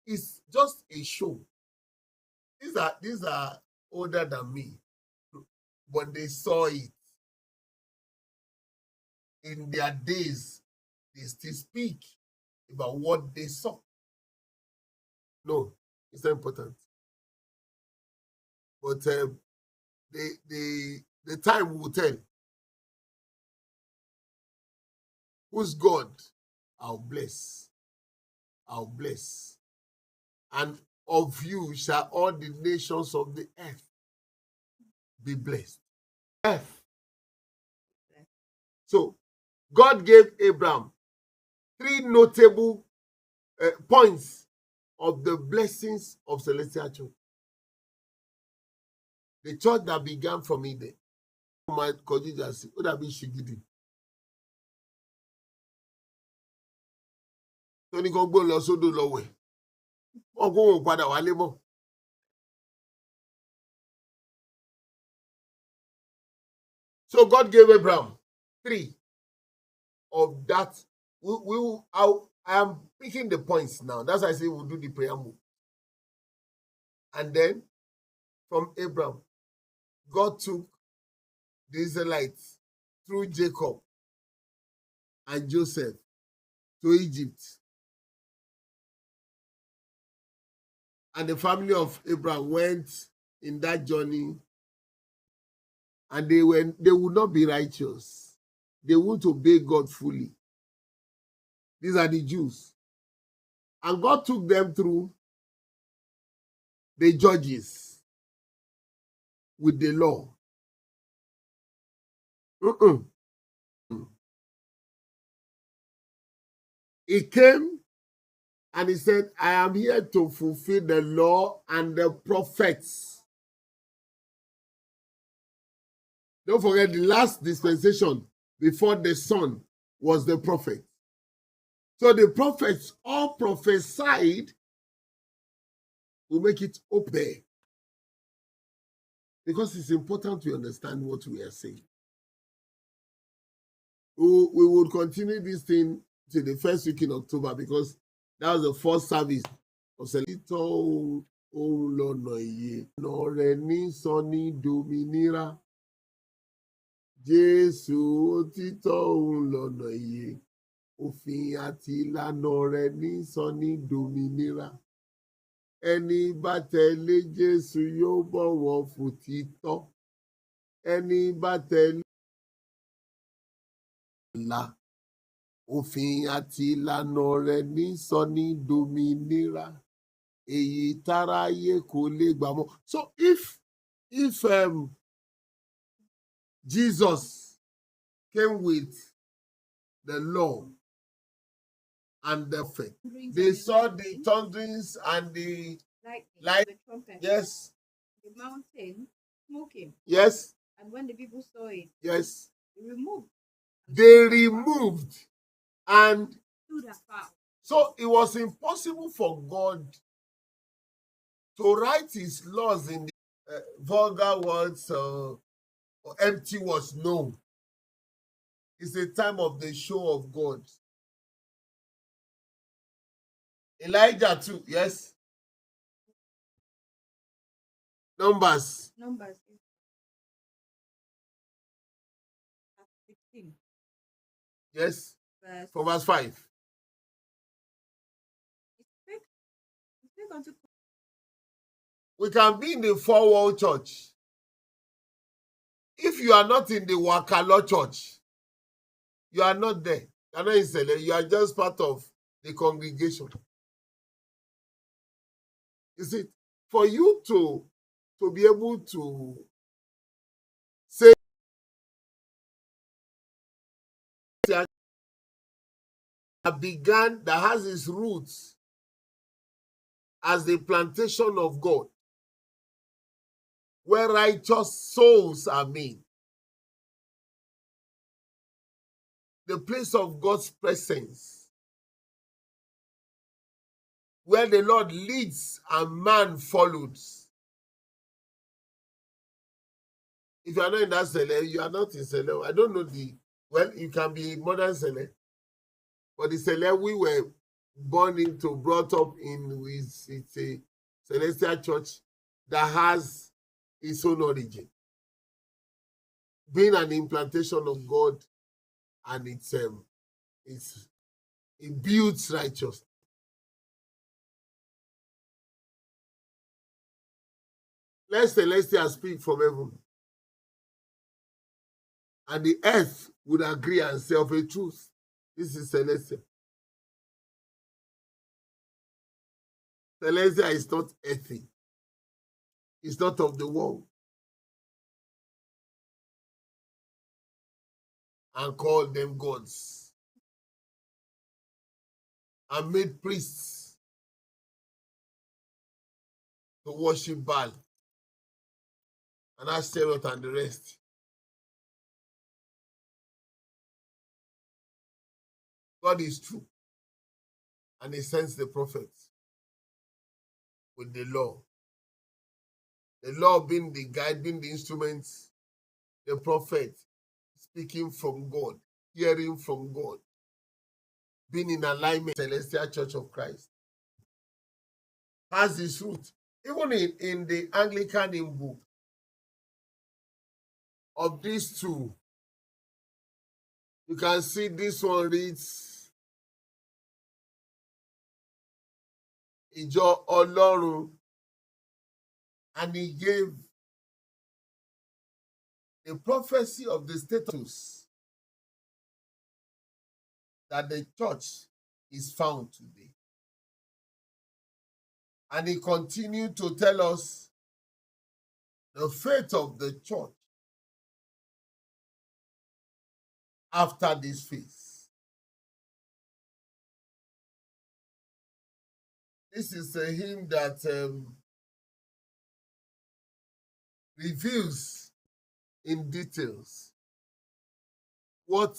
It's just a show. These are older than me, but they saw it in their days. They still speak about what they saw. No, it's not important. But the time will tell. Who's God? I'll bless. I'll bless. And of you shall all the nations of the earth be blessed. Earth. So God gave Abraham 3 notable points of the blessings of Celestial Church. The church that began from Eden. My Kodijasi, ó dàbí ṣìgìdì. Tó ní kó gbó lọ sódò lọ wẹ̀. Wọ́n kó wọn padà wálé mọ́. So God gave Abraham 3 of that. I am picking the points now. That's why I say we'll do the preamble. And then from Abraham, God took the Israelites through Jacob and Joseph to Egypt. And the family of Abraham went in that journey, and they would not be righteous. They won't obey God fully. These are the Jews. And God took them through the judges with the law. He came and he said, I am here to fulfill the law and the prophets. Don't forget, the last dispensation before the Son was the prophet. So the prophets all prophesied will make it open. Because it's important to understand what we are saying. We will continue this thing till the first week in October, because that was the first service of Celito Olonoye. Noreni Soni Dominira. Jésù òtítọ́ òun lọ̀nà ìyè. Òfin àti ìlànà rẹ̀ ní sọ ní dòmìnira. Ẹni bá tẹ̀lé Jésù yóò bọ̀wọ̀ fòtítọ́. Ẹni bá tẹ̀lé ìlà. Òfin àti ìlànà rẹ̀ ní sọ ní dòmìnira. Èyí táráyé kò lè gbà mọ́. So if Jesus came with the law and the faith, they saw the thunderings and the light. The trumpet. Yes. The mountain smoking. Yes. And when the people saw it, yes, they removed. And Stood afar. So it was impossible for God to write his laws in the vulgar words or empty words. No. It's a time of the show of God. Elijah too, yes. Numbers. 16. Yes. From verse 5. We can be in the four-wall church. If you are not in the Wakalo church, you are not there. You are not in Sele. You are just part of the congregation. You see, for you to be able to say that has its roots as the plantation of God, where righteous souls are made. The place of God's presence, where the Lord leads and man follows. If you are not in that Sele, you are not in Sele. I don't know you can be modern Sele. But the Sele we were brought up in with it's a celestial church that has its own origin, being an implantation of God, and it builds righteousness. Let celestial speak from heaven, and the earth would agree and say of a truth. This is celestial. Celestial is not earthy. It's not of the world. And called them gods. And made priests to worship Baal and Ashtaroth and the rest. God is true. And he sends the prophets with the law. The law being the guide, being the instruments, the prophet speaking from God, hearing from God, being in alignment with the Celestial Church of Christ. Has its root. Even in the Anglican hymn book, of these two, you can see this one reads, Ìjọ Ọlọ́run, and he gave the prophecy of the status that the church is found today. And he continued to tell us the fate of the church after this phase. This is a hymn that reveals in details what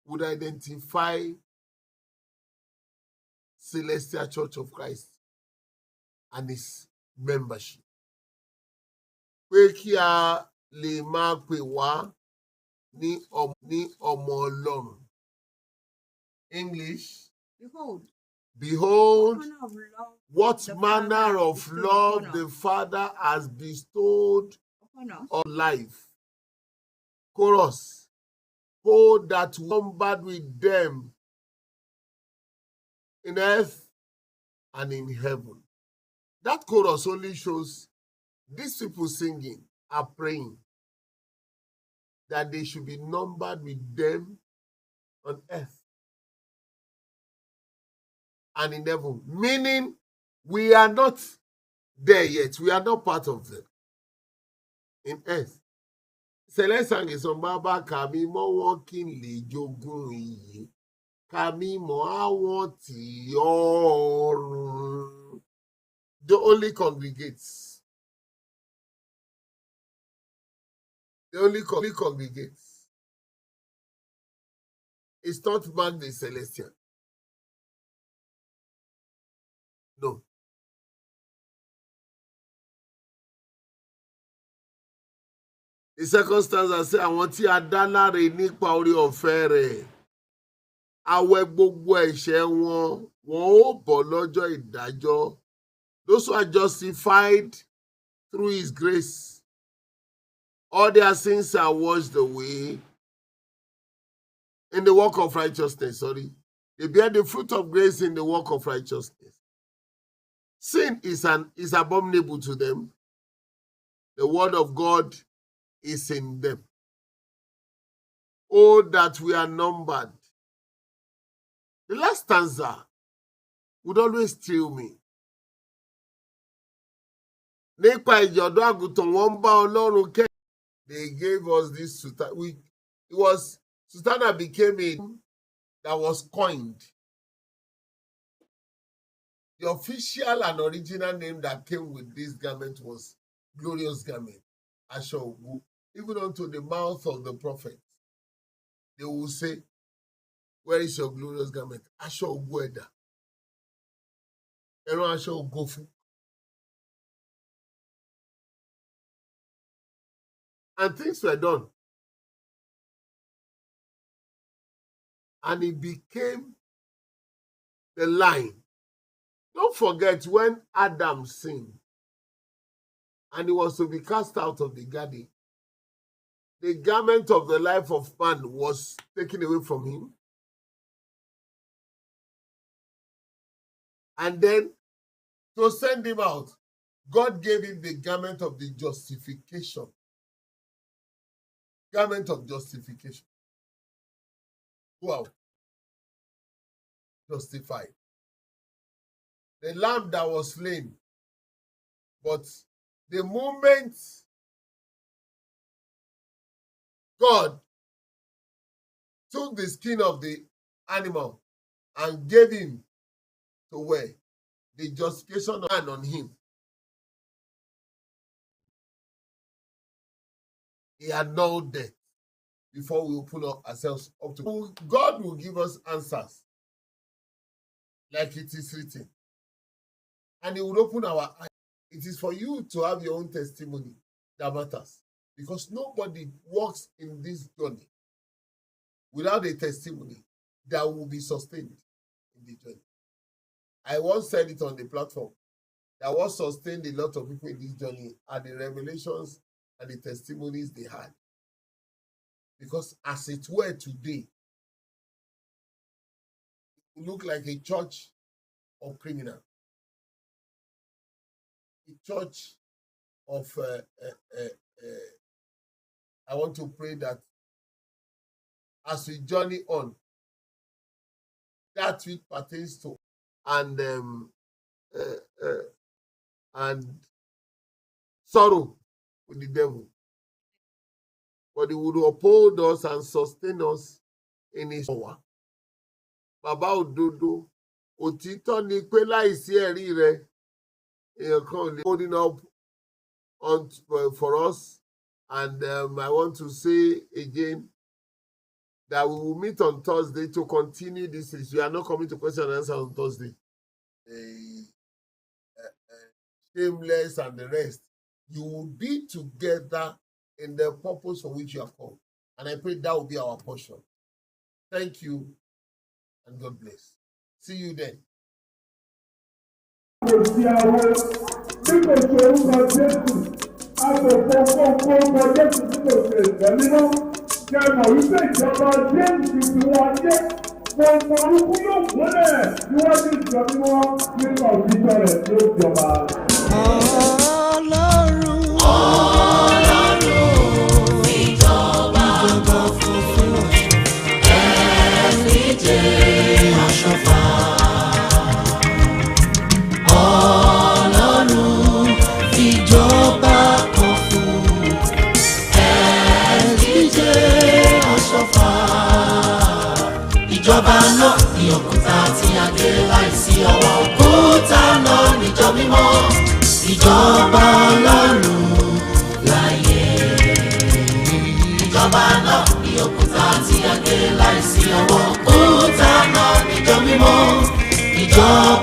would identify Celestial Church of Christ and its membership. Pé kí a lè máa pè wá ní ọmọ Ọlọ́run. English. Behold, what manner of love the Father has bestowed on life. Chorus. Oh, that numbered with them in earth and in heaven. That chorus only shows these people singing are praying that they should be numbered with them on earth and in heaven. Meaning, we are not there yet. We are not part of them in earth. Celestial is on Baba Kami mo walking le jogun iye. Kami mo àwọn tí ọ̀run. They only congregates. They only congregates. It's not man the celestial. No. The second stanza say, àwọn tí a dá láre nípa orí ọ̀fẹ́ rẹ̀, a wẹ gbogbo ẹ̀ṣẹ̀ wọn, wọn ó bọ́ lọ́jọ́ ìdájọ́. Those who are justified through his grace, all their sins are washed away in the work of righteousness. They bear the fruit of grace in the work of righteousness. Sin is abominable to them. The word of God is in them. Oh, that we are numbered. The last stanza would always thrill me. Nípa ìjọ̀dún àgùntàn wọ́n bá Ọlọ́run kẹ́. They gave us this sultana. Sultana became a that was coined. The official and original name that came with this garment was glorious garment, Aṣọ Ògo. Even unto the mouth of the prophet, they will say, where is your glorious garment? Aṣọ Ògo ẹ̀dá. Ẹran aṣọ ògo fún. And things were done. And it became the line. Don't forget when Adam sinned and he was to be cast out of the garden, the garment of the life of man was taken away from him. And then to send him out, God gave him the garment of the justification. Garment of justification. Wow. Justified. The lamb that was slain. But the moment God took the skin of the animal and gave him to wear, the justification on him, he had no death before we open up ourselves up to God. Will give us answers like it is written, and he will open our eyes. It is for you to have your own testimony that matters, because nobody walks in this journey without a testimony that will be sustained in the journey. I once said it on the platform that what sustained a lot of people in this journey are the revelations and the testimonies they had. Because as it were today, it looked like a church of criminals, a church of, I want to pray that as we journey on, that which pertains to and sorrow with the devil, but he would uphold us and sustain us in his power. Bàbá òdodo, òtítọ́ ni pé láìsí ẹ̀rí rẹ, èèyàn kan ò lè holding up on for us. And I want to say again that we will meet on Thursday to continue this issue. We are not coming to question and answer on Thursday. Shameless and the rest. You will be together in the purpose for which you have come. And I pray that will be our portion. Thank you and God bless. See you then. Ìjọba náà ní òkúta tí a gé láìsí ọwọ́ òkúta náà níjọ mímọ́. Ìjọba Ọlọ́run láyé. Ìjọba náà ní òkúta tí a gé láìsí ọwọ́ òkúta náà níjọ mímọ́. Ìjọba